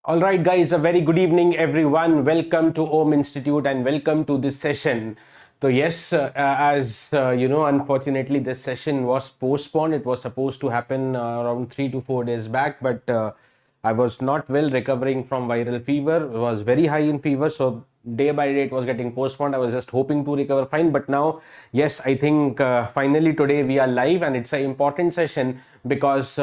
All right, guys, a very good evening, everyone. Welcome to Om Institute and welcome to this session. So, yes, as you know, unfortunately, this session was postponed. It was supposed to happen around 3 to 4 days back, but I was not well recovering from viral fever. It was very high in fever, so day by day it was getting postponed. I was just hoping to recover fine, but now, yes, I think finally today we are live and it's an important session because,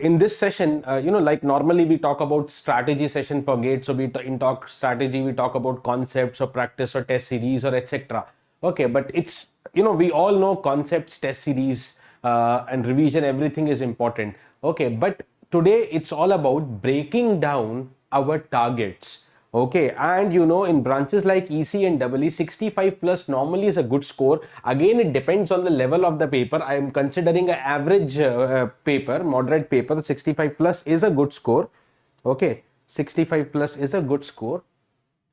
in this session, like normally we talk about strategy session for GATE. So in talk strategy, we talk about concepts or practice or test series or etc. Okay, but it's, we all know concepts, test series, and revision, everything is important. Okay, but today it's all about breaking down our targets. Okay, and in branches like EC and EE, 65 plus normally is a good score. Again, it depends on the level of the paper. I am considering an average paper, moderate paper. 65 plus is a good score. Okay, 65 plus is a good score,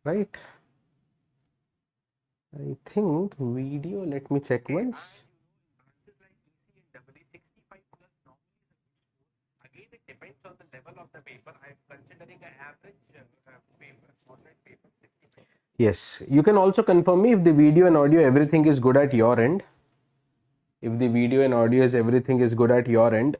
right? I think video, let me check once. Again, it depends on the level of the paper. I am considering an average paper, moderate paper. Yes, you can also confirm me if the video and audio everything is good at your end. If the video and audio is everything is good at your end.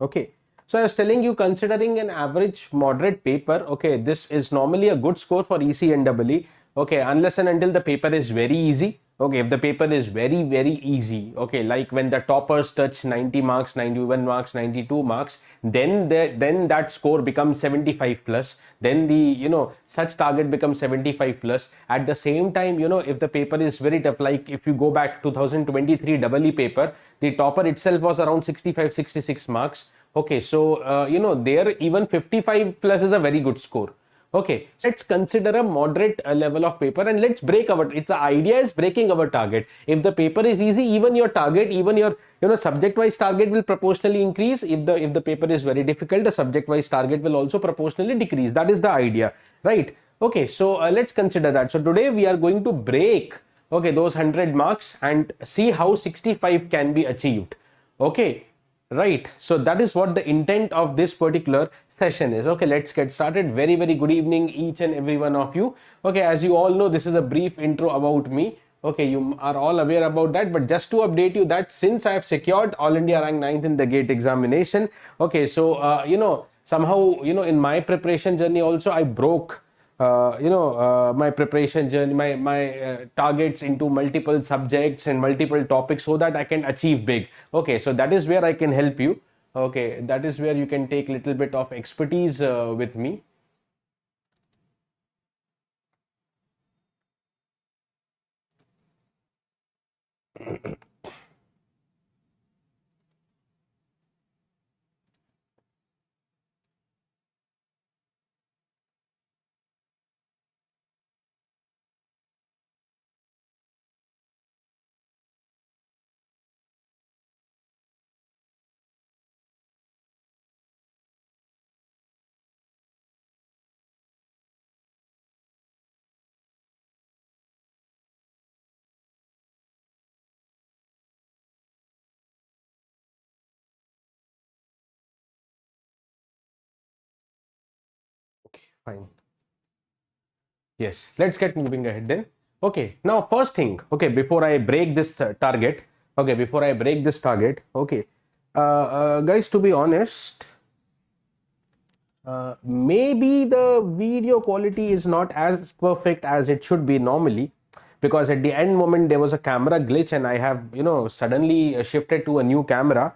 Okay, so I was telling you, considering an average moderate paper, okay, this is normally a good score for EC and EE. Okay, unless and until the paper is very easy. Okay, if the paper is very easy, okay, like when the toppers touch 90 marks, 91 marks, 92 marks, then that score becomes 75 plus. Then the such target becomes 75 plus. At the same time, if the paper is very tough, like if you go back 2023 EE paper, the topper itself was around 65-66 marks. Okay, so there even 55 plus is a very good score. Okay, let's consider a moderate level of paper and let's break our, it's the idea is breaking our target. If the paper is easy, even your target, even your subject wise target will proportionally increase. If the paper is very difficult, the subject wise target will also proportionally decrease. That is the idea, right? Okay, so let's consider that. So today we are going to break, okay, those 100 marks and see how 65 can be achieved. Okay, right, so that is what the intent of this particular session is. Okay, let's get started. Very good evening each and every one of you. Okay, as you all know, this is a brief intro about me. Okay, you are all aware about that, but just to update you that since I have secured all India rank 9th in the GATE examination, okay, so somehow in my preparation journey also I broke my preparation journey, my targets into multiple subjects and multiple topics so that I can achieve big. Okay, so that is where I can help you. Okay, that is where you can take little bit of expertise with me. Okay, fine. Yes, let's get moving ahead then. Okay, now first thing, okay, before I break this target, okay, guys, to be honest, maybe the video quality is not as perfect as it should be normally, because at the end moment there was a camera glitch and I have suddenly shifted to a new camera.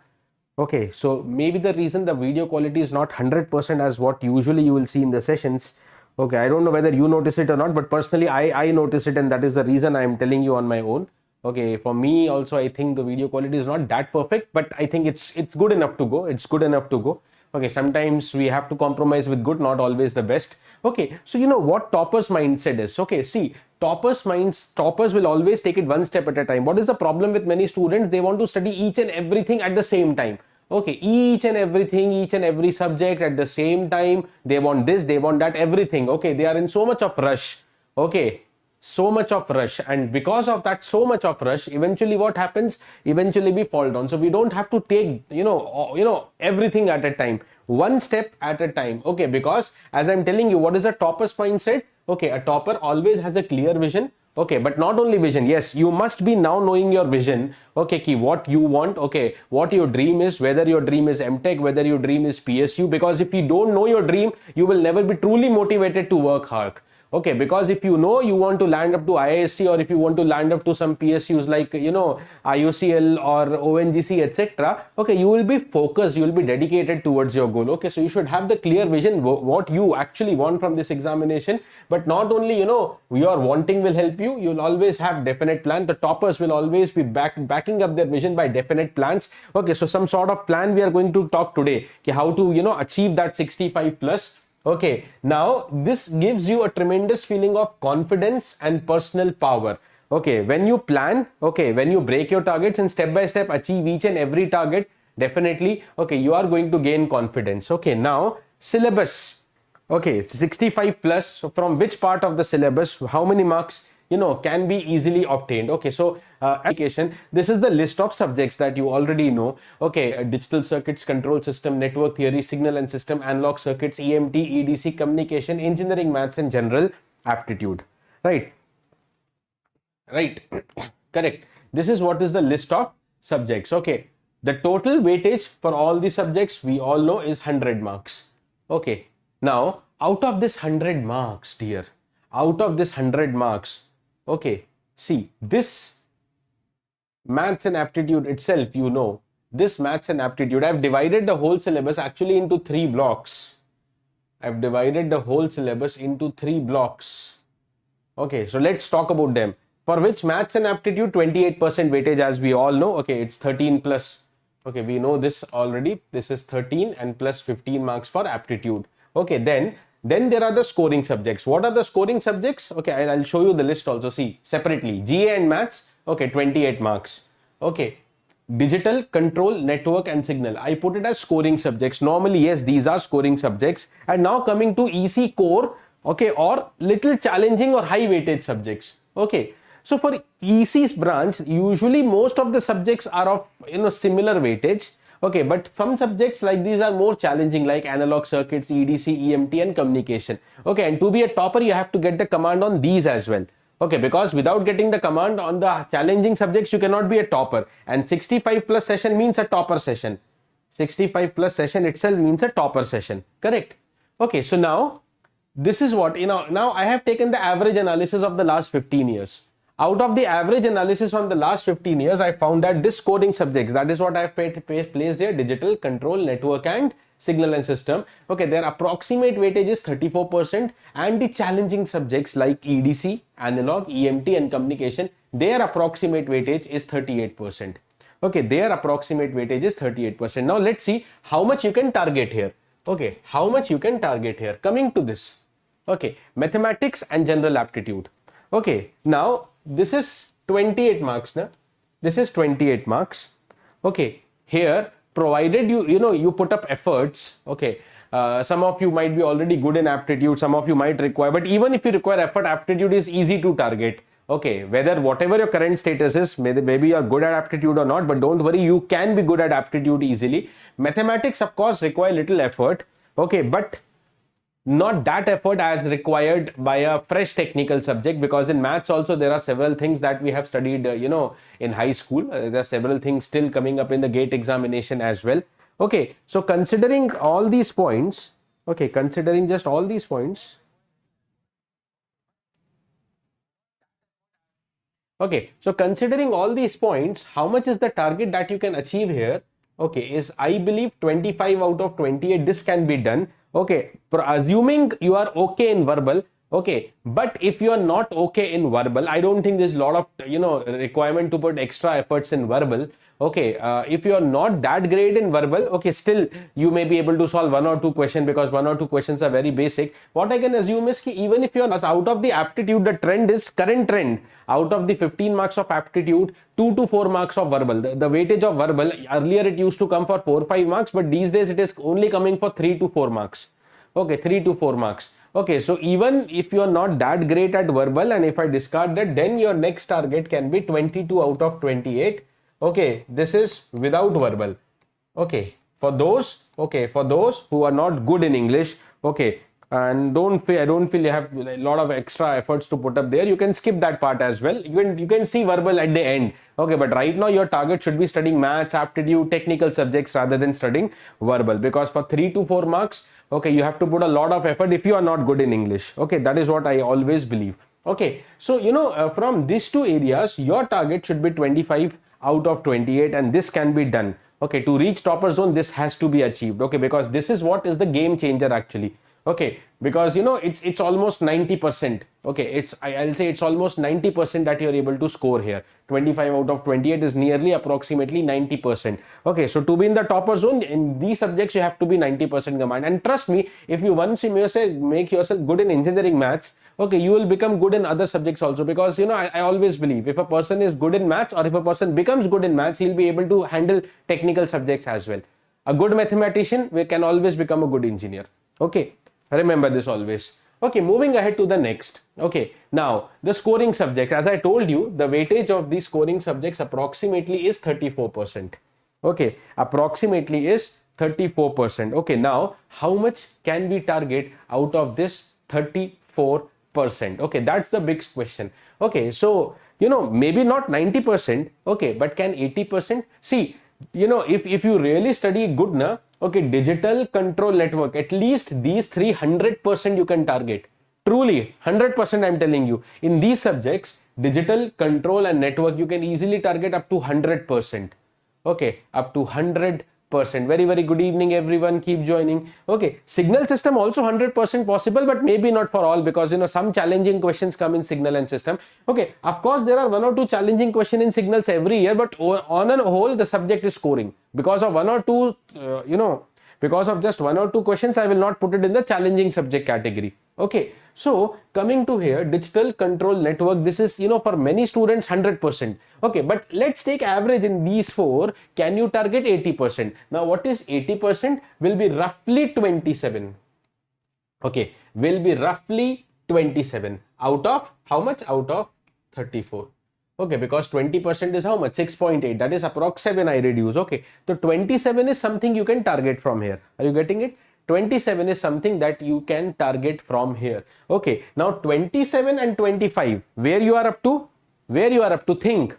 Okay, so maybe the reason the video quality is not 100% as what usually you will see in the sessions. Okay, I don't know whether you notice it or not, but personally I notice it, and that is the reason I am telling you on my own. Okay, for me also I think the video quality is not that perfect, but I think it's good enough to go. It's good enough to go. Okay, sometimes we have to compromise with good, not always the best. Okay, so you know what toppers mindset is. Okay, see, toppers will always take it one step at a time. What is the problem with many students? They want to study each and everything at the same time. Okay, each and everything, each and every subject at the same time. They want this, they want that, everything. Okay, they are in so much of rush. Okay, so much of rush, and because of that so much of rush, eventually what happens, eventually we fall down. So we don't have to take everything at a time. one step at a time. Okay, because as I'm telling you, what is a topper's mindset? Okay, a topper always has a clear vision. Okay, but not only vision, yes, you must be now knowing your vision. Okay, key what you want, okay, what your dream is, whether your dream is MTech, whether your dream is PSU, because if you don't know your dream, you will never be truly motivated to work hard. Okay, because if you know you want to land up to IISc, or if you want to land up to some PSUs like, you know, IUCL or ONGC, etc. Okay, you will be focused, you will be dedicated towards your goal. Okay, so you should have the clear vision what you actually want from this examination. But not only, you know, your wanting will help you, you'll always have definite plan. The toppers will always be backing up their vision by definite plans. Okay, so some sort of plan we are going to talk today, how to, you know, achieve that 65 plus. Okay, now this gives you a tremendous feeling of confidence and personal power. Okay, when you plan, okay, when you break your targets and step by step achieve each and every target, definitely, okay, you are going to gain confidence. Okay, now syllabus. Okay, 65 plus. So from which part of the syllabus, how many marks, you know, can be easily obtained? Okay, so application, this is the list of subjects that you already know. Okay, digital circuits, control system, network theory, signal and system, analog circuits, EMT, EDC, communication, engineering, maths and general aptitude. Right, correct. This is what is the list of subjects. Okay, the total weightage for all the subjects we all know is 100 marks. Okay, now out of this 100 marks, dear, out of this 100 marks, okay, see, this maths and aptitude itself, you know, this maths and aptitude, I've divided the whole syllabus actually into 3 blocks. I've divided the whole syllabus into 3 blocks. Okay, so let's talk about them. For which maths and aptitude, 28% weightage, as we all know. Okay, it's 13 plus. Okay, we know this already. This is 13 and plus 15 marks for aptitude. Okay, then there are the scoring subjects. What are the scoring subjects? Okay, I'll show you the list also. See, separately, GA and maths. Okay, 28 marks. Okay, digital, control, network and signal, I put it as scoring subjects. Normally, yes, these are scoring subjects. And now coming to EC core, okay, or little challenging or high weightage subjects. Okay, so for EC's branch, usually most of the subjects are of, you know, similar weightage. Okay, but some subjects like these are more challenging, like analog circuits, EDC, EMT and communication. Okay, and to be a topper, you have to get the command on these as well. Okay, because without getting the command on the challenging subjects, you cannot be a topper. And 65 plus session means a topper session. 65 plus session itself means a topper session. Correct? Okay, so now this is what, you know, now I have taken the average analysis of the last 15 years. Out of the average analysis on the last 15 years, I found that this scoring subjects, that is what I have placed here, digital, control, network and signal and system. Okay, their approximate weightage is 34%, and the challenging subjects like EDC, analog, EMT and communication, their approximate weightage is 38%. Okay, their approximate weightage is 38%. Now let's see how much you can target here. Okay, how much you can target here. Coming to this. Okay, mathematics and general aptitude. Okay, now this is 28 marks now. This is 28 marks. Okay, here provided you put up efforts. Okay, some of you might be already good in aptitude, some of you might require, but even if you require effort, aptitude is easy to target. Okay, whatever your current status is, maybe you are good at aptitude or not, but don't worry, you can be good at aptitude easily. Mathematics of course require little effort. Okay, but not that effort as required by a fresh technical subject, because in maths also there are several things that we have studied in high school. There are several things still coming up in the GATE examination as well. Okay, so considering all these points, okay, considering just all these points, okay, so considering all these points, how much is the target that you can achieve here? Okay, is I believe 25 out of 28. This can be done. Okay, assuming you are okay in verbal. Okay, but if you are not okay in verbal, I don't think there's a lot of requirement to put extra efforts in verbal. Okay, if you are not that great in verbal, okay, still you may be able to solve 1 or 2 questions, because 1 or 2 questions are very basic. What I can assume is that even if you are out of the aptitude, the trend is current trend, out of the 15 marks of aptitude, 2 to 4 marks of verbal. The weightage of verbal, earlier it used to come for 4-5 marks, but these days it is only coming for 3 to 4 marks. Okay, 3 to 4 marks. Okay, so even if you are not that great at verbal, and if I discard that, then your next target can be 22 out of 28. Okay, this is without verbal. Okay, for those, okay, for those who are not good in English, okay, and I don't feel you have a lot of extra efforts to put up there, you can skip that part as well. You can see verbal at the end, okay, but right now your target should be studying maths, aptitude, technical subjects rather than studying verbal, because for 3 to 4 marks, okay, you have to put a lot of effort if you are not good in English. Okay, that is what I always believe. Okay, so from these two areas your target should be 25 out of 28, and this can be done. Okay, to reach topper zone this has to be achieved. Okay, because this is what is the game changer actually. Okay, because it's almost 90%. Okay, I'll say it's almost 90% that you're able to score here. 25 out of 28 is nearly approximately 90%. Okay, so to be in the topper zone in these subjects you have to be 90% command, and trust me, if you once make yourself good in engineering maths, okay, you will become good in other subjects also, because I always believe if a person is good in maths, or if a person becomes good in maths, he'll be able to handle technical subjects as well. A good mathematician can always become a good engineer. Okay, remember this always. Okay, moving ahead to the next. Okay, now the scoring subjects, as I told you, the weightage of these scoring subjects approximately is 34%. Okay, approximately is 34%. Okay, now how much can we target out of this 34%? Okay, that's the big question. Okay, so maybe not 90%, okay, but can 80%? See, if you really study good na, okay, digital control network, at least these 300% you can target. Truly 100% I'm telling you, in these subjects, digital control and network, you can easily target up to 100%. Okay, up to 100%. Very, very good evening everyone, keep joining. Okay, signal system also 100% possible, but maybe not for all, because some challenging questions come in signal and system. Okay, of course there are 1 or 2 challenging questions in signals every year, but on a whole the subject is scoring. Because of 1 or 2 because of just 1 or 2 questions, I will not put it in the challenging subject category. Okay, so coming to here, digital control network, this is for many students 100%. Okay, but let's take average in these 4. Can you target 80%? Now what is 80%? Will be roughly 27. Okay, will be roughly 27 out of how much? Out of 34. Okay, because 20% is how much? 6.8. That is approx 7 I reduce. Okay, so 27 is something you can target from here. Are you getting it? 27 is something that you can target from here. Okay, now 27 and 25, where you are up to? Where you are up to? Think.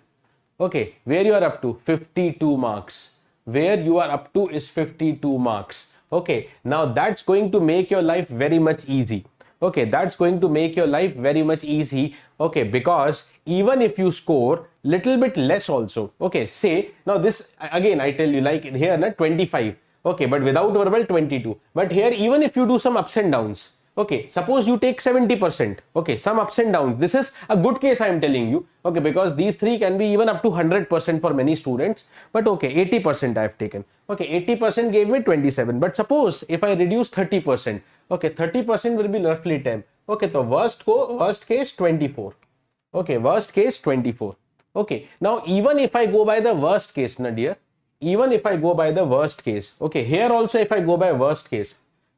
Okay, where you are up to? 52 marks. Where you are up to is 52 marks. Okay, now that's going to make your life very much easy. Okay, that's going to make your life very much easy. Okay, because even if you score little bit less also, okay, say now this again I tell you, like here 25, okay, but without verbal 22, but here even if you do some ups and downs, okay, suppose you take 70%, okay, some ups and downs, this is a good case I am telling you, okay, because these 3 can be even up to 100% for many students, but okay, 80% I have taken. Okay, 80% gave me 27, but suppose if I reduce 30%, okay, 30% will be roughly 10. Okay, so worst case 24. Okay, worst case 24. Okay, now even if I go by the worst case, Nadia, even if I go by the worst case, okay, here also if I go by worst case,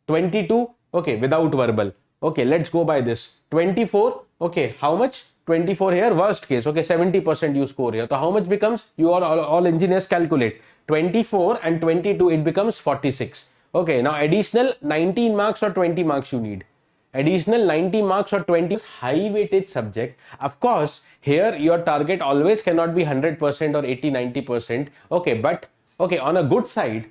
22, okay, without verbal. Okay, let's go by this. 24, okay, how much? 24 here, worst case, okay, 70% you score here. So how much becomes? You all engineers calculate. 24 and 22, it becomes 46. Okay, now additional 19 marks or 20 marks you need. Additional 90 marks or 20 high weightage subject. Of course, here your target always cannot be 100% or 80-90%. Okay, but okay, on a good side,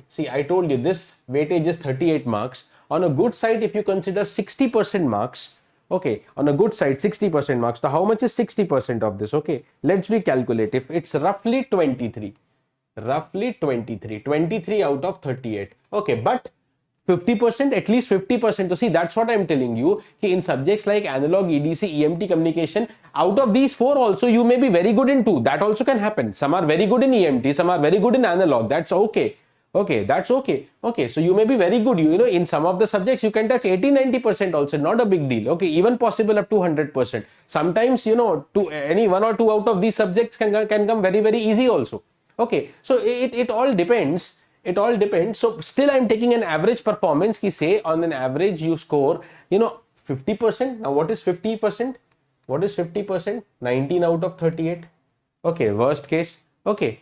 see, I told you this weightage is 38 marks. On a good side, if you consider 60% marks, okay, on a good side 60% marks, so how much is 60% of this? Okay, let's be calculative. It's roughly 23. Roughly 23 out of 38. Okay, but 50%, at least 50%. So see, that's what I'm telling you. In subjects like analog, EDC, EMT communication, out of these 4 also you may be very good in 2. That also can happen. Some are very good in EMT, some are very good in analog. That's okay. Okay, that's okay. Okay, so you may be very good. In some of the subjects you can touch 80-90% also. Not a big deal. Okay, even possible up to 100%. Sometimes to any 1 or 2 out of these subjects can come very, very easy also. Okay, so it all depends. It all depends. So still I'm taking an average performance. Say on an average you score 50%. Now what is 50%? What is 50%? 19 out of 38. Okay, worst case. Okay,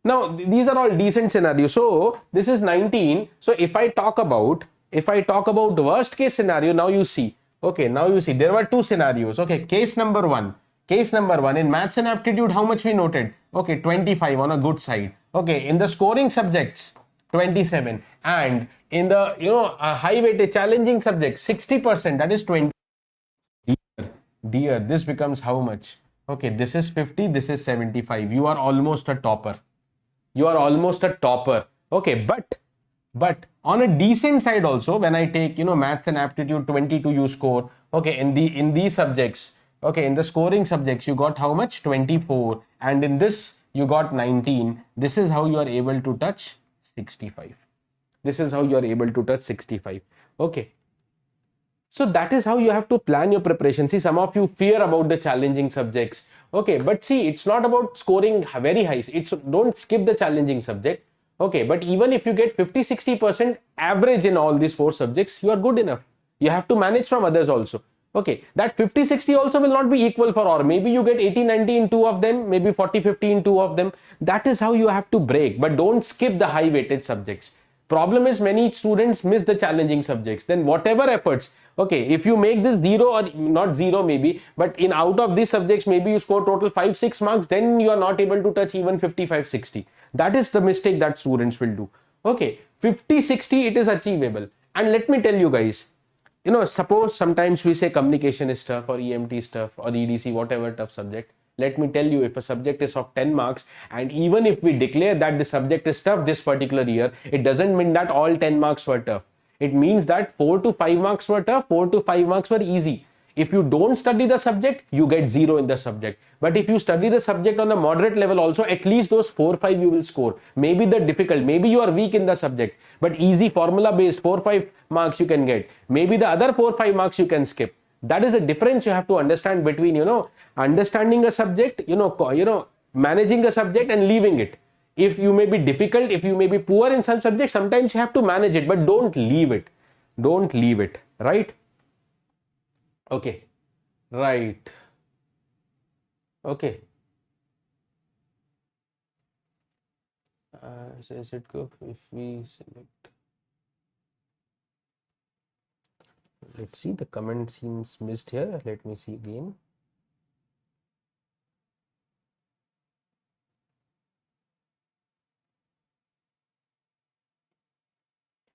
Now these are all decent scenarios. So this is 19. So if I talk about worst case scenario, now you see, okay, now you see there were two scenarios. Okay, case number one in maths and aptitude, how much we noted? Okay, 25 on a good side. Okay, in the scoring subjects 27, and in the high weighted challenging subjects 60%, that is 20. Dear, this becomes how much? Okay, this is 50, this is 75. You are almost a topper. Okay, but on a decent side also, when I take maths and aptitude 22, you score. Okay, in these subjects, okay, in the scoring subjects you got how much? 24, and in this you got 19. This is how you are able to touch 65. Okay, so that is how you have to plan your preparation. See, some of you fear about the challenging subjects. Okay, but see, it's not about scoring very high. It's don't skip the challenging subject. Okay, but even if you get 50-60% average in all these four subjects, you are good enough. You have to manage from others also. Okay, that 50-60 also will not be equal for all. Maybe you get 80-90 in two of them, maybe 40-50 in two of them. That is how you have to break, but don't skip the high weighted subjects. Problem is many students miss the challenging subjects. Then whatever efforts, okay, if you make this zero, or not zero maybe, but in out of these subjects maybe you score total 5-6 marks, then you are not able to touch even 55-60. That is the mistake that students will do. Okay, 50-60 it is achievable. And let me tell you guys, suppose sometimes we say communication is tough, or EMT is tough, or EDC, whatever tough subject. Let me tell you, if a subject is of 10 marks, and even if we declare that the subject is tough this particular year, it doesn't mean that all 10 marks were tough. It means that 4 to 5 marks were tough, 4 to 5 marks were easy. If you don't study the subject, you get 0 in the subject. But if you study the subject on a moderate level also, at least those 4-5 you will score. Maybe the difficult, maybe you are weak in the subject, but easy formula based 4-5 marks you can get. Maybe the other 4-5 marks you can skip. That is a difference you have to understand between, understanding a subject, managing a subject and leaving it. If you may be difficult, if you may be poor in some subjects, sometimes you have to manage it, but don't leave it. Don't leave it, right? Okay, right. Okay. So is it good if we select? Let's see, the comment seems missed here. Let me see again.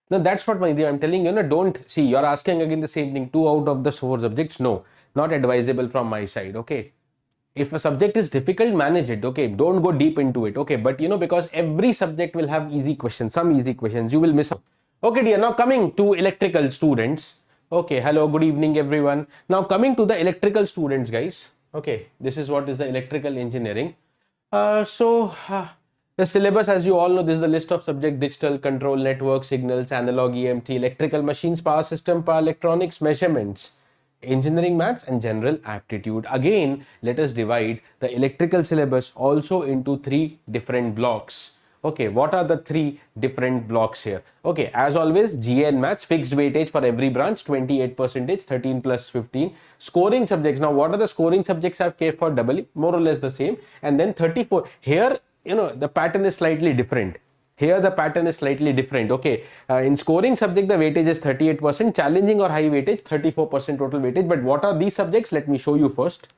No, that's what my dear, I'm telling you, don't see, you're asking again the same thing, 2 out of the 4 subjects. No, not advisable from my side. Okay, if a subject is difficult, manage it. Okay, don't go deep into it. Okay, but because every subject will have easy questions, some easy questions you will miss out. Okay dear, now coming to electrical students. Okay, hello, good evening everyone. Now coming to the electrical students, guys. Okay, this is what is the electrical engineering. The syllabus, as you all know, this is the list of subject: digital, control, network, signals, analog, EMT, electrical machines, power system, power electronics, measurements, engineering maths, and general aptitude. Again, let us divide the electrical syllabus also into 3 different blocks. Okay, what are the 3 different blocks here? Okay, as always, GA and maths, fixed weightage for every branch, 28%, 13 plus 15. Scoring subjects. Now, what are the scoring subjects I've kept for EE? More or less the same. And then 34. Here, the pattern is slightly different. Okay, in scoring subject, the weightage is 38%, challenging or high weightage, 34% total weightage. But what are these subjects? Let me show you first.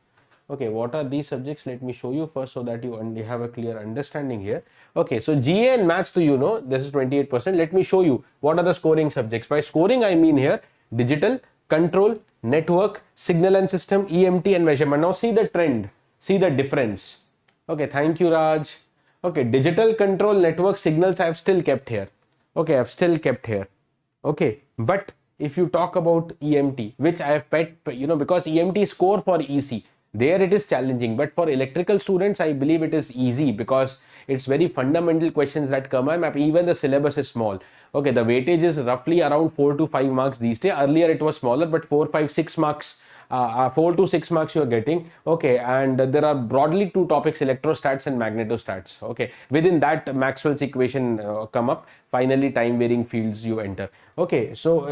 Okay, what are these subjects? Let me show you first so that you only have a clear understanding here. Okay, so GA and maths, this is 28%. Let me show you what are the scoring subjects. By scoring, I mean here digital, control, network, signal and system, EMT and measurement. Now see the trend, see the difference. Okay, thank you, Raj. Okay, digital, control, network, signals I have still kept here. Okay, I have still kept here. Okay, but if you talk about EMT, which I have put, because EMT score for ECE, there it is challenging, but for electrical students I believe it is easy because it's very fundamental questions that come up. Even the syllabus is small. Okay, the weightage is roughly around 4 to 5 marks these days. Earlier it was smaller, but 4, 5, 6 marks, 4 to 6 marks you are getting. Okay, and there are broadly 2 topics: electrostats and magnetostats. Okay, within that Maxwell's equation come up. Finally, time varying fields you enter. Okay, so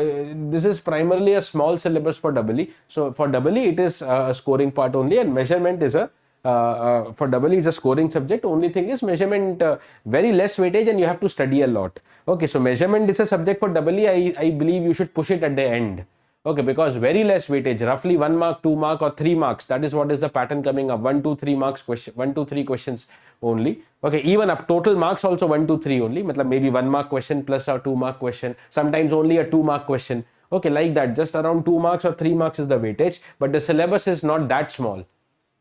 this is primarily a small syllabus for EE. So for EE it is a scoring part only, and measurement is a for EE it's a scoring subject. Only thing is measurement very less weightage and you have to study a lot. Okay, so measurement is a subject for EE. I believe you should push it at the end. Okay, because very less weightage, roughly 1 mark, 2 mark or 3 marks. That is what is the pattern coming up. 1, 2, 3 marks question, 1, 2, 3 questions only. Okay, even up total marks also 1, 2, 3 only. Matlab maybe 1 mark question plus a 2 mark question. Sometimes only a 2 mark question. Okay, like that, just around 2 marks or 3 marks is the weightage, but the syllabus is not that small.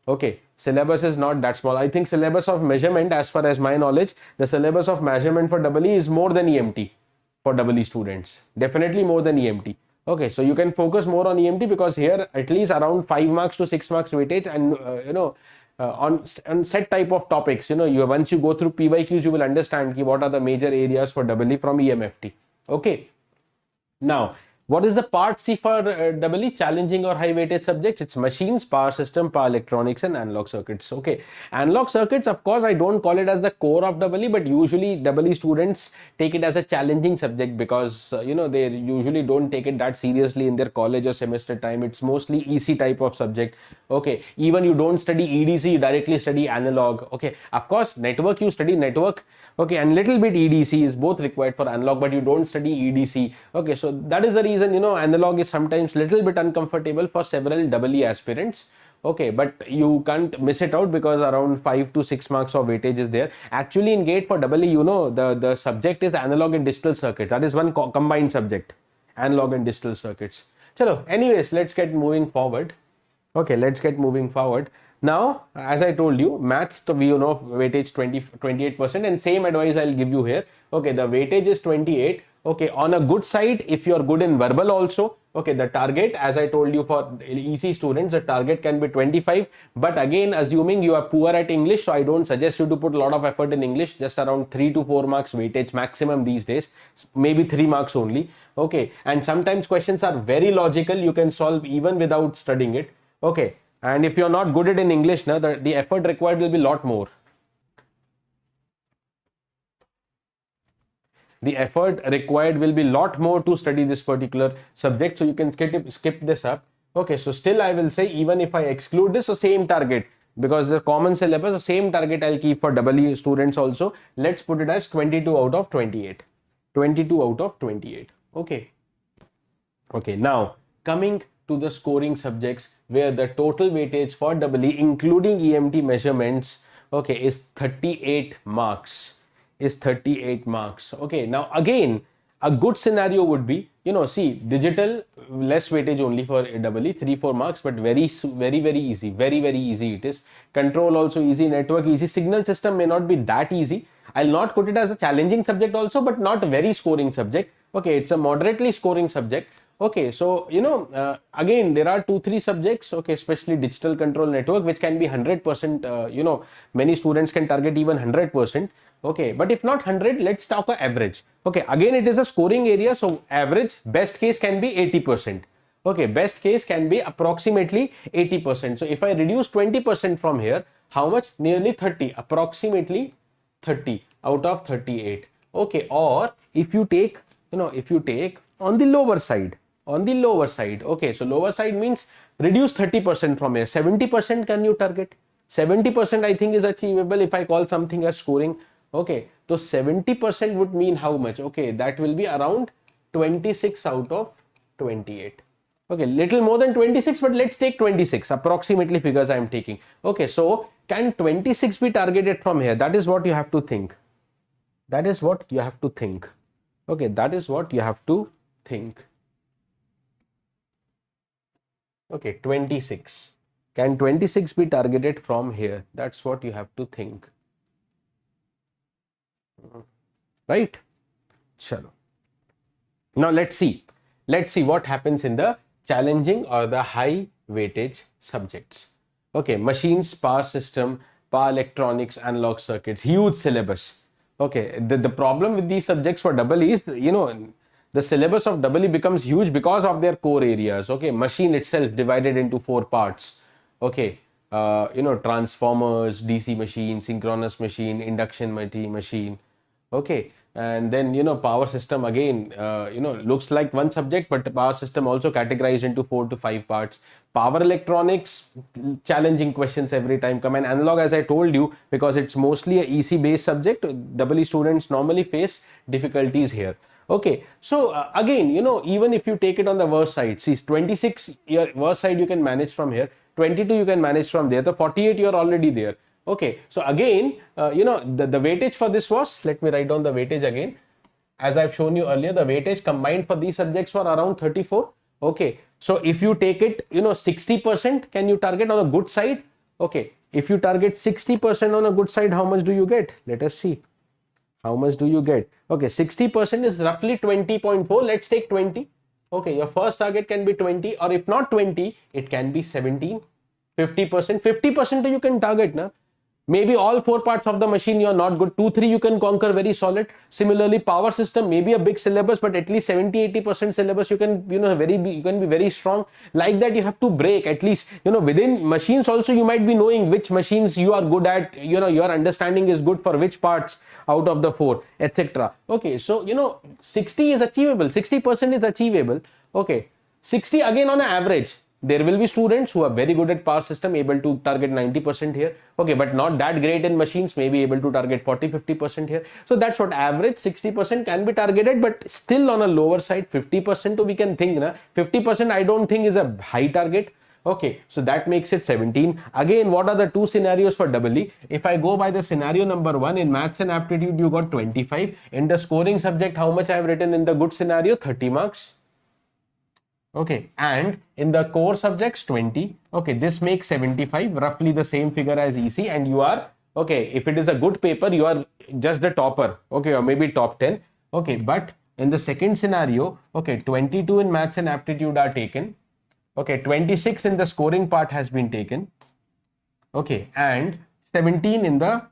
Okay, syllabus is not that small. I think syllabus of measurement, as far as my knowledge, the syllabus of measurement for EE is more than EMT for EE students. Definitely more than EMT. Okay, so you can focus more on EMT because here at least around 5 marks to 6 marks weightage, and on set type of topics, once you go through PYQs, you will understand what are the major areas for EE from EMFT. Okay, now what is the part C for EE? Challenging or high weightage subjects? It's machines, power system, power electronics and analog circuits. Okay, analog circuits, of course, I don't call it as the core of EE, but usually EE students take it as a challenging subject because they usually don't take it that seriously in their college or semester time. It's mostly EC type of subject. Okay, even you don't study EDC, you directly study analog. Okay, of course, network you study network. Okay, and little bit EDC is both required for analog, but you don't study EDC. Okay, so that is the reason analog is sometimes little bit uncomfortable for several EE aspirants. Okay, but you can't miss it out because around 5 to 6 marks of weightage is there. Actually, in GATE for EE, the subject is analog and digital circuits. That is one combined subject, analog and digital circuits. Chalo, anyways, let's get moving forward. Okay, let's get moving forward. Now, as I told you, maths, we weightage 28%, and same advice I'll give you here. Okay, the weightage is 28. Okay, on a good side, if you're good in verbal also, okay, the target, as I told you for ECE students, the target can be 25. But again, assuming you are poor at English, so I don't suggest you to put a lot of effort in English, just around 3 to 4 marks weightage maximum these days, maybe 3 marks only. Okay, and sometimes questions are very logical, you can solve even without studying it. Okay, and if you're not good at in English, the effort required will be a lot more. The effort required will be a lot more to study this particular subject, so you can skip this up. Okay, so still I will say, even if I exclude this, so same target, because the common syllabus, so same target I'll keep for EE students also. Let's put it as 22 out of 28. 22 out of 28. Okay. Okay, now coming to the scoring subjects, where the total weightage for EE, including EMT measurements, okay, is 38 marks. Is 38 marks. Okay, now again, a good scenario would be, see, digital less weightage only for EE, 3-4 marks, but very easy, very easy it is. Control also easy, network easy, signal system may not be that easy. I'll not put it as a challenging subject also, but not a very scoring subject. Okay, it's a moderately scoring subject. Okay, so again, there are 2-3 subjects, okay, especially digital control network, which can be 100%, many students can target even 100%. Okay, but if not 100, let's talk a average. Okay, again, it is a scoring area, so average, best case can be 80%. Okay, best case can be approximately 80%. So if I reduce 20% from here, how much? Nearly 30, approximately 30 out of 38. Okay, or if you take, on the lower side, okay, so lower side means reduce 30% from here, 70% can you target? 70% I think is achievable if I call something as scoring. Okay, so 70% would mean how much? Okay, that will be around 26 out of 28. Okay, little more than 26, but let's take 26, approximately figures I am taking. Okay, so can 26 be targeted from here? That is what you have to think. That is what you have to think. Okay, that is what you have to think. Okay, 26. Can 26 be targeted from here? That's what you have to think. Right? Chalo. Now let's see what happens in the challenging or the high weightage subjects. Okay, machines, power system, power electronics, analog circuits, huge syllabus. Okay, the problem with these subjects for EE is, the syllabus of EE becomes huge because of their core areas. Okay, machine itself divided into 4 parts. Okay, transformers, DC machine, synchronous machine, induction machine. Okay, and then power system again, looks like one subject, but the power system also categorized into 4 to 5 parts. Power electronics, challenging questions every time come. And analog, as I told you, because it's mostly a EC based subject, EE students normally face difficulties here. Okay, so again, even if you take it on the worst side, see 26 your worst side you can manage from here, 22 you can manage from there, the 48 you're already there. Okay, so again, the weightage for this was, let me write down the weightage again. As I've shown you earlier, the weightage combined for these subjects were around 34. Okay, so if you take it, 60% can you target on a good side? Okay, if you target 60% on a good side, how much do you get? Let us see. How much do you get? Okay, 60% is roughly 20.4. Let's take 20. Okay, your first target can be 20, or if not 20, it can be 17. 50%. 50% you can target now. Maybe all 4 parts of the machine you are not good, 2-3 you can conquer very solid. Similarly, power system, maybe a big syllabus, but at least 70-80% syllabus you can you can be very strong. Like that, you have to break at least, within machines also you might be knowing which machines you are good at, your understanding is good for which parts out of the 4, etc. Okay, so 60 is achievable, 60% is achievable. Okay, 60 again on an average. There will be students who are very good at power system, able to target 90% here. Okay, but not that great in machines, maybe able to target 40-50% here. So that's what average 60% can be targeted, but still on a lower side. 50% we can think, 50% I don't think is a high target. Okay, so that makes it 17. Again, what are the 2 scenarios for EE? If I go by the scenario number 1, in maths and aptitude, you got 25. In the scoring subject, how much I have written in the good scenario? 30 marks. Okay, and in the core subjects 20. Okay, this makes 75, roughly the same figure as EC, and you are, okay, if it is a good paper, you are just the topper, okay, or maybe top 10. Okay, but in the second scenario, okay, 22 in maths and aptitude are taken. Okay, 26 in the scoring part has been taken. Okay, and 17 in the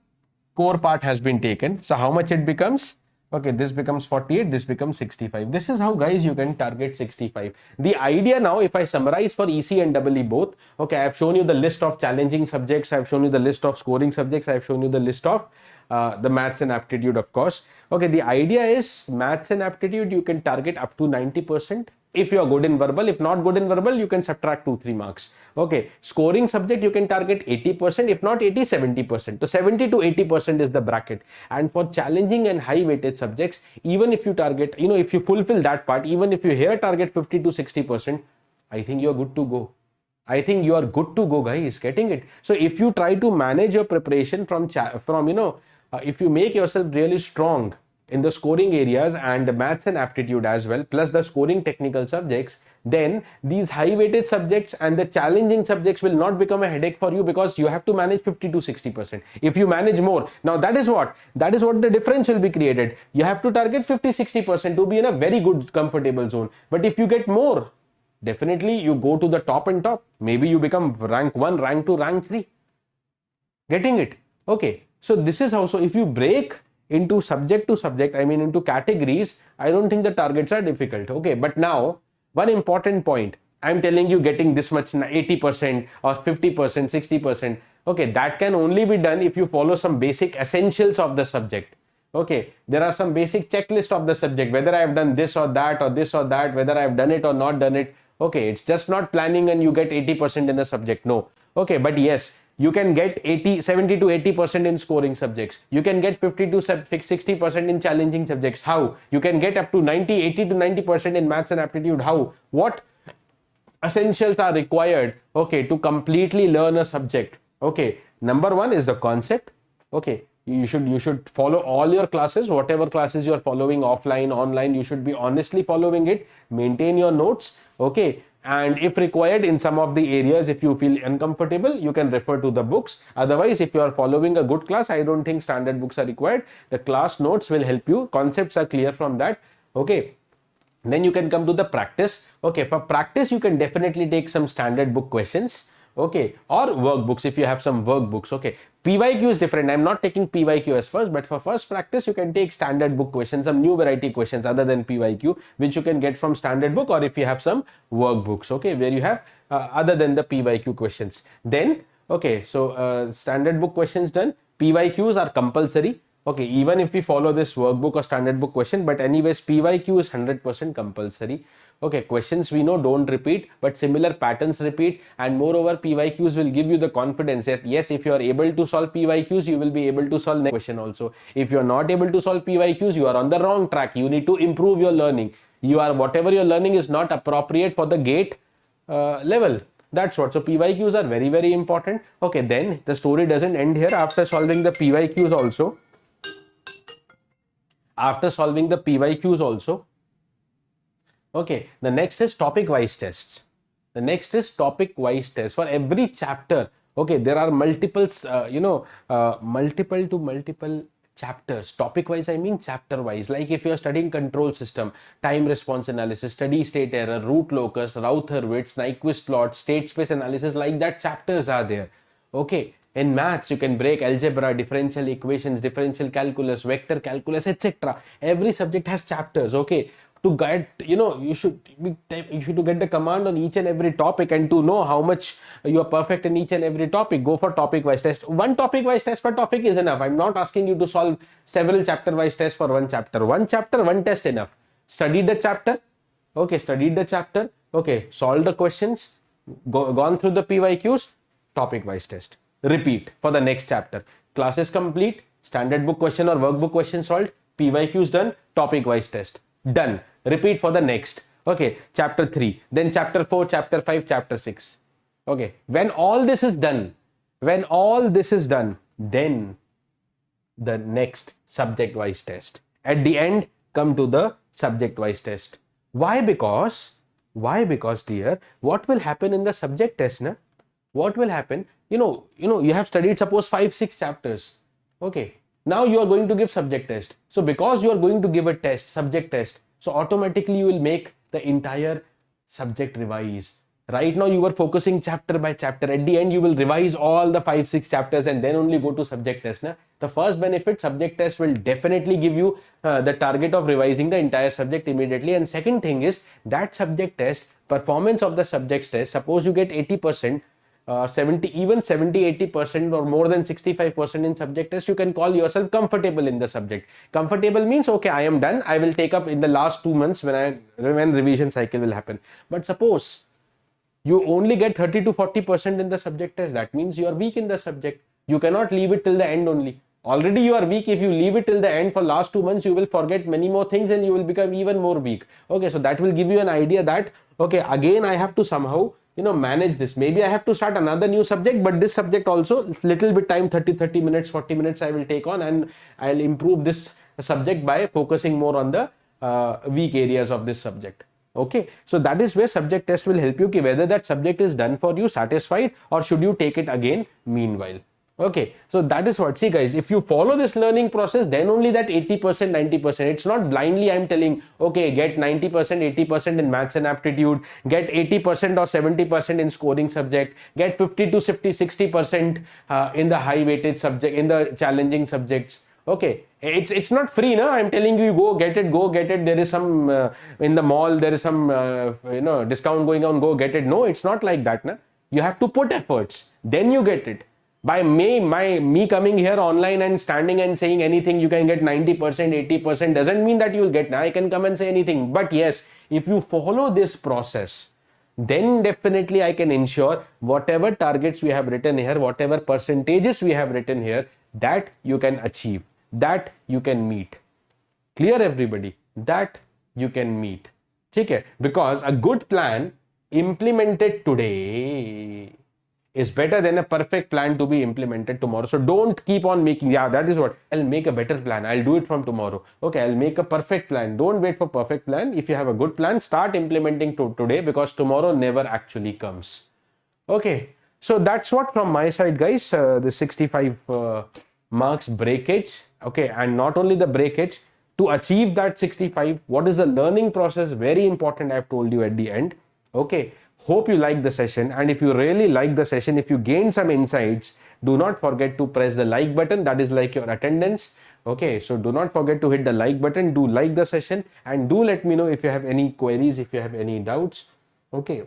core part has been taken. So how much it becomes? Okay, this becomes 48, this becomes 65. This is how, guys, you can target 65. The idea now, if I summarize for EC and EE both, okay, I have shown you the list of challenging subjects, I have shown you the list of scoring subjects, I have shown you the list of the maths and aptitude, of course. Okay, the idea is maths and aptitude, you can target up to 90%. If you are good in verbal, if not good in verbal, you can subtract 2-3 marks. Okay, scoring subject, you can target 80%, if not 80, 70%. So 70 to 80% is the bracket. And for challenging and high weighted subjects, even if you target, if you fulfill that part, even if you here target 50 to 60%, I think you're good to go. I think you are good to go, guys, getting it. So if you try to manage your preparation if you make yourself really strong in the scoring areas and maths and aptitude as well, plus the scoring technical subjects, then these high weighted subjects and the challenging subjects will not become a headache for you, because you have to manage 50 to 60%. If you manage more, now that is what the difference will be created. You have to target 50-60% to be in a very good comfortable zone. But if you get more, definitely you go to the top and top. Maybe you become rank 1, rank 2, rank 3. Getting it? Okay, so this is how. So if you break into subject to subject, I mean into categories, I don't think the targets are difficult. Okay, but now one important point, I'm telling you, getting this much 80% or 50%, 60%. Okay, that can only be done if you follow some basic essentials of the subject. Okay, there are some basic checklist of the subject, whether I have done this or that or this or that, whether I have done it or not done it. Okay, it's just not planning and you get 80% in the subject. No. Okay, but yes, you can get 70 to 80% in scoring subjects. You can get 50 to 60% in challenging subjects. How? You can get up to 80 to 90% in maths and aptitude. How? What essentials are required, okay, to completely learn a subject? Okay, number 1 is the concept. Okay, you should follow all your classes, whatever classes you are following, offline, online, you should be honestly following it. Maintain your notes. Okay, and if required in some of the areas, if you feel uncomfortable, you can refer to the books. Otherwise, if you are following a good class, I don't think standard books are required. The class notes will help you. Concepts are clear from that. Okay, then you can come to the practice. Okay, for practice, you can definitely take some standard book questions. Okay, or workbooks if you have some workbooks. Okay, PYQ is different. I'm not taking PYQ as first, but for first practice, you can take standard book questions, some new variety questions other than PYQ, which you can get from standard book, or if you have some workbooks, okay, where you have other than the PYQ questions. Then, okay, so standard book questions done. PYQs are compulsory. Okay, even if we follow this workbook or standard book question, but anyways, PYQ is 100% compulsory. Okay, questions we know don't repeat, but similar patterns repeat, and moreover, PYQs will give you the confidence that yes, if you are able to solve PYQs, you will be able to solve next question also. If you are not able to solve PYQs, you are on the wrong track. You need to improve your learning. Whatever you're learning is not appropriate for the gate level. That's what. So PYQs are very, very important. Okay, then the story doesn't end here. After solving the PYQs also, okay, the next is topic wise tests. The next is topic wise tests for every chapter. Okay, there are multiples, multiple chapters. Topic wise, I mean chapter wise. Like if you are studying control system, time response analysis, steady state error, root locus, Routh-Hurwitz, Nyquist plot, state space analysis, like that chapters are there. Okay, in maths you can break algebra, differential equations, differential calculus, vector calculus, etc. Every subject has chapters. Okay, to guide, you should to get the command on each and every topic, and to know how much you are perfect in each and every topic, go for topic wise test. One topic wise test per topic is enough. I'm not asking you to solve several chapter wise tests for one chapter. One chapter, one test enough. Studied the chapter. Okay, studied the chapter. Okay, solved the questions, gone through the PYQs, topic wise test. Repeat for the next chapter. Class is complete, standard book question or workbook question solved, PYQs done, topic wise test done. Repeat for the next. Okay, chapter 3, then chapter 4, chapter 5, chapter 6. Okay, when all this is done, then the next subject wise test. At the end, come to the subject wise test. Why? Because dear, what will happen in the subject test? Na? What will happen? You have studied suppose 5-6 chapters. Okay, now you are going to give subject test. So because you are going to give a test, subject test, so automatically you will make the entire subject revise. Right now you were focusing chapter by chapter. At the end you will revise all the 5-6 chapters and then only go to subject test. Na? The first benefit, subject test will definitely give you the target of revising the entire subject immediately. And second thing is that subject test, performance of the subject test, suppose you get 80%, 70-80% or more than 65% in subject test, you can call yourself comfortable in the subject. Comfortable means okay, I am done, I will take up in the last 2 months when revision cycle will happen. But suppose you only get 30-40% in the subject test, that means you are weak in the subject. You cannot leave it till the end only. Already you are weak. If you leave it till the end for last 2 months, you will forget many more things and you will become even more weak. Okay, so that will give you an idea that okay, again I have to somehow manage this. Maybe I have to start another new subject, but this subject also little bit time, 30 minutes, 40 minutes I will take on, and I'll improve this subject by focusing more on the weak areas of this subject. Okay, so that is where subject test will help you ki whether that subject is done for you, satisfied, or should you take it again meanwhile. Okay, so that is what, see guys, if you follow this learning process, then only that 80%, 90%, it's not blindly I'm telling, okay, get 90%, 80% in maths and aptitude, get 80% or 70% in scoring subject, get 50 to 60% in the high weighted subject, in the challenging subjects. Okay, it's not free, no? I'm telling you, go get it. There is some in the mall, there is some discount going on, go get it. No, it's not like that, no? You have to put efforts, then you get it. By me coming here online and standing and saying anything, you can get 90%, 80%, doesn't mean that you will get. I can come and say anything, but yes, if you follow this process, then definitely I can ensure whatever targets we have written here, whatever percentages we have written here, that you can achieve, that you can meet. Clear everybody? That you can meet. Okay? Because a good plan implemented today is better than a perfect plan to be implemented tomorrow. So don't keep on making, that is what, I'll make a better plan, I'll do it from tomorrow. Okay, I'll make a perfect plan. Don't wait for perfect plan. If you have a good plan, start implementing today, because tomorrow never actually comes. Okay, so that's what from my side, guys, the 65 marks breakage. Okay, and not only the breakage, to achieve that 65, what is the learning process? Very important, I've told you at the end. Okay, hope you like the session, and if you really like the session, if you gain some insights, do not forget to press the like button. That is like your attendance. Okay, so do not forget to hit the like button, do like the session, and do let me know if you have any queries, if you have any doubts. Okay,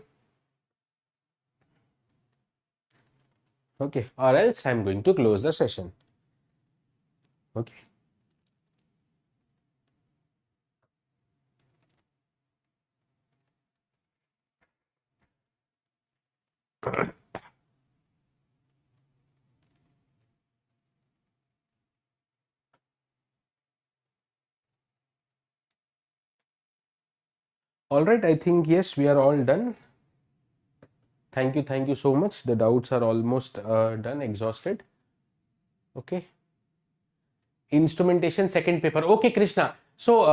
or else I'm going to close the session. Okay. All right, I think yes, we are all done. Thank you so much. The doubts are almost done, exhausted. Okay. Instrumentation second paper. Okay, Krishna. So,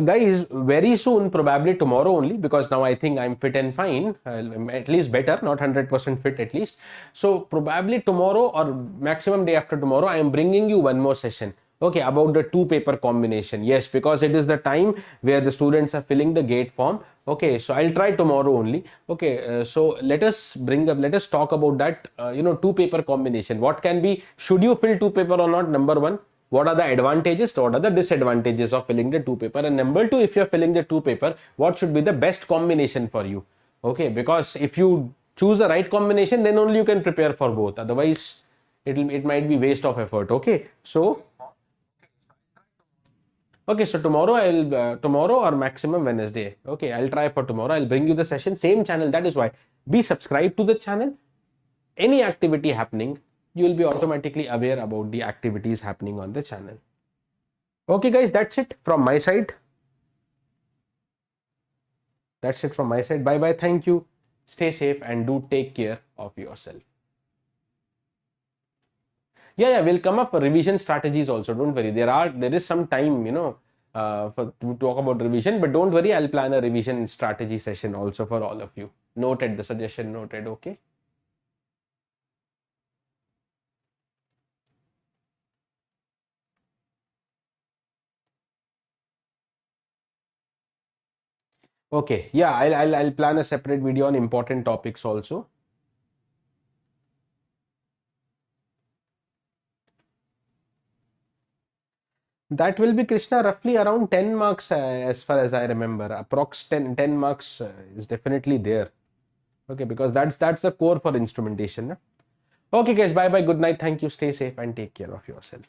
guys, very soon, probably tomorrow only, because now I think I'm fit and fine, at least better, not 100% fit at least. So, probably tomorrow or maximum day after tomorrow, I am bringing you one more session. Okay, about the two paper combination. Yes, because it is the time where the students are filling the gate form. Okay, so I'll try tomorrow only. Okay, so let us talk about that, two paper combination. What can be, should you fill two paper or not? Number one, what are the advantages, what are the disadvantages of filling the two paper, and number two, if you're filling the two paper, what should be the best combination for you? Okay, because if you choose the right combination, then only you can prepare for both, otherwise it might be waste of effort. Okay, so tomorrow I'll tomorrow or maximum Wednesday. Okay, I'll try for tomorrow. I'll bring you the session, same channel. That is why be subscribed to the channel. Any activity happening, you will be automatically aware about the activities happening on the channel. Okay, guys, that's it from my side. Bye bye. Thank you. Stay safe and do take care of yourself. Yeah, we'll come up for revision strategies also. Don't worry. There is some time, to talk about revision, but don't worry. I'll plan a revision strategy session also for all of you. Noted. The suggestion noted. Okay. Okay. Yeah, I'll plan a separate video on important topics also. That will be, Krishna, roughly around 10 marks, as far as I remember. Approx 10 marks is definitely there. Okay, because that's the core for instrumentation. Okay, guys, bye bye. Good night. Thank you. Stay safe and take care of yourself.